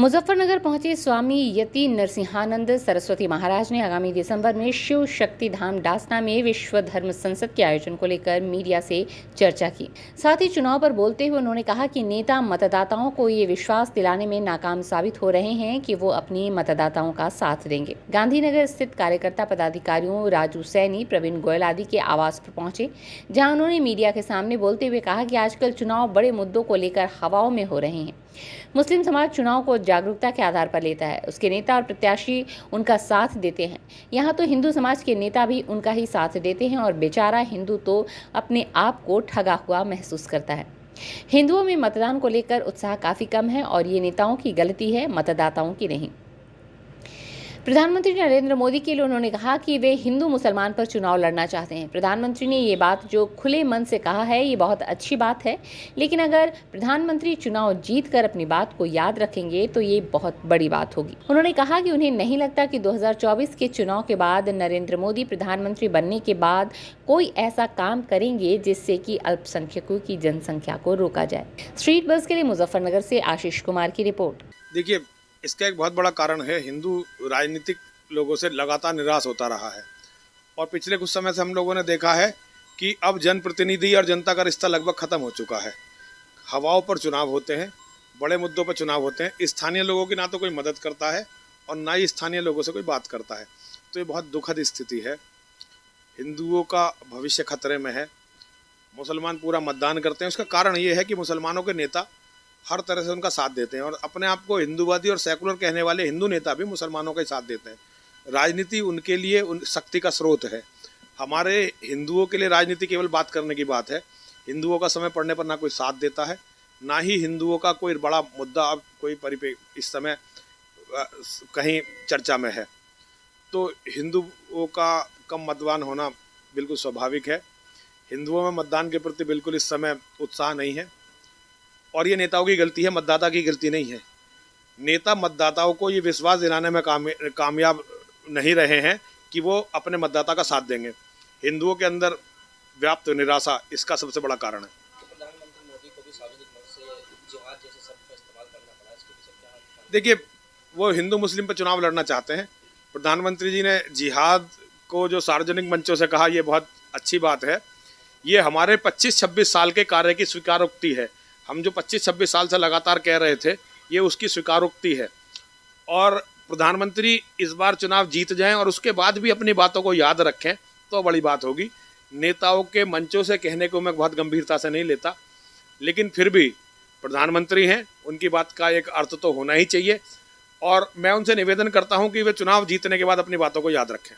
मुजफ्फरनगर पहुंचे स्वामी यति नरसिंहानंद सरस्वती महाराज ने आगामी दिसंबर में शिव शक्ति धाम डासना में विश्व धर्म संसद के आयोजन को लेकर मीडिया से चर्चा की। साथ ही चुनाव पर बोलते हुए उन्होंने कहा कि नेता मतदाताओं को ये विश्वास दिलाने में नाकाम साबित हो रहे हैं कि वो अपनी मतदाताओं का साथ देंगे। गांधीनगर स्थित कार्यकर्ता पदाधिकारियों राजू सैनी, प्रवीण गोयल आदि के आवास पर पहुंचे, जहां उन्होंने मीडिया के सामने बोलते हुए कहा कि आजकल चुनाव बड़े मुद्दों को लेकर हवाओं में हो रहे हैं। मुस्लिम समाज चुनाव को जागरूकता के आधार पर लेता है, उसके नेता और प्रत्याशी उनका साथ देते हैं। यहाँ तो हिंदू समाज के नेता भी उनका ही साथ देते हैं और बेचारा हिंदू तो अपने आप को ठगा हुआ महसूस करता है। हिंदुओं में मतदान को लेकर उत्साह काफी कम है और ये नेताओं की गलती है, मतदाताओं की नहीं। प्रधानमंत्री नरेंद्र मोदी के लिए उन्होंने कहा कि वे हिंदू मुसलमान पर चुनाव लड़ना चाहते हैं। प्रधानमंत्री ने ये बात जो खुले मन से कहा है, ये बहुत अच्छी बात है, लेकिन अगर प्रधानमंत्री चुनाव जीतकर अपनी बात को याद रखेंगे तो ये बहुत बड़ी बात होगी। उन्होंने कहा कि उन्हें नहीं लगता कि 2024 के चुनाव के बाद नरेंद्र मोदी प्रधानमंत्री बनने के बाद कोई ऐसा काम करेंगे जिससे कि अल्पसंख्यकों की जनसंख्या को रोका जाए। स्ट्रीट बस के लिए मुजफ्फरनगर से आशीष कुमार की रिपोर्ट। देखिए, इसका एक बहुत बड़ा कारण है, हिंदू राजनीतिक लोगों से लगातार निराश होता रहा है और पिछले कुछ समय से हम लोगों ने देखा है कि अब जनप्रतिनिधि और जनता का रिश्ता लगभग खत्म हो चुका है। हवाओं पर चुनाव होते हैं, बड़े मुद्दों पर चुनाव होते हैं, स्थानीय लोगों की ना तो कोई मदद करता है और ना ही स्थानीय लोगों से कोई बात करता है। तो ये बहुत दुखद स्थिति है। हिंदुओं का भविष्य खतरे में है। मुसलमान पूरा मतदान करते हैं। उसका कारण ये है कि मुसलमानों के नेता हर तरह से उनका साथ देते हैं और अपने आप को हिंदूवादी और सेकुलर कहने वाले हिंदू नेता भी मुसलमानों का ही साथ देते हैं। राजनीति उनके लिए उन शक्ति का स्रोत है। हमारे हिंदुओं के लिए राजनीति केवल बात करने की बात है। हिंदुओं का समय पड़ने पर ना कोई साथ देता है, ना ही हिंदुओं का कोई बड़ा मुद्दा अब कोई इस समय कहीं चर्चा में है। तो हिंदुओं का कम मतदान होना बिल्कुल स्वाभाविक है। हिंदुओं में मतदान के प्रति बिल्कुल इस समय उत्साह नहीं है और ये नेताओं की गलती है, मतदाता की गलती नहीं है। नेता मतदाताओं को ये विश्वास दिलाने में कामयाब नहीं रहे हैं कि वो अपने मतदाता का साथ देंगे। हिंदुओं के अंदर व्याप्त निराशा इसका सबसे बड़ा कारण है। प्रधानमंत्री मोदी को भी सार्वजनिक मंच से जिहाद जैसे शब्द का इस्तेमाल करना पड़ा, इसके पीछे क्या? देखिए, वो हिंदू मुस्लिम पर चुनाव लड़ना चाहते हैं। प्रधानमंत्री जी ने जिहाद को जो सार्वजनिक मंचों से कहा, ये बहुत अच्छी बात है। ये हमारे 25-26 साल के कार्य की स्वीकारोक्ति है। हम जो 25-26 साल से लगातार कह रहे थे, ये उसकी स्वीकारोक्ति है। और प्रधानमंत्री इस बार चुनाव जीत जाएं और उसके बाद भी अपनी बातों को याद रखें तो बड़ी बात होगी। नेताओं के मंचों से कहने को मैं बहुत गंभीरता से नहीं लेता, लेकिन फिर भी प्रधानमंत्री हैं, उनकी बात का एक अर्थ तो होना ही चाहिए और मैं उनसे निवेदन करता हूं कि वे चुनाव जीतने के बाद अपनी बातों को याद रखें।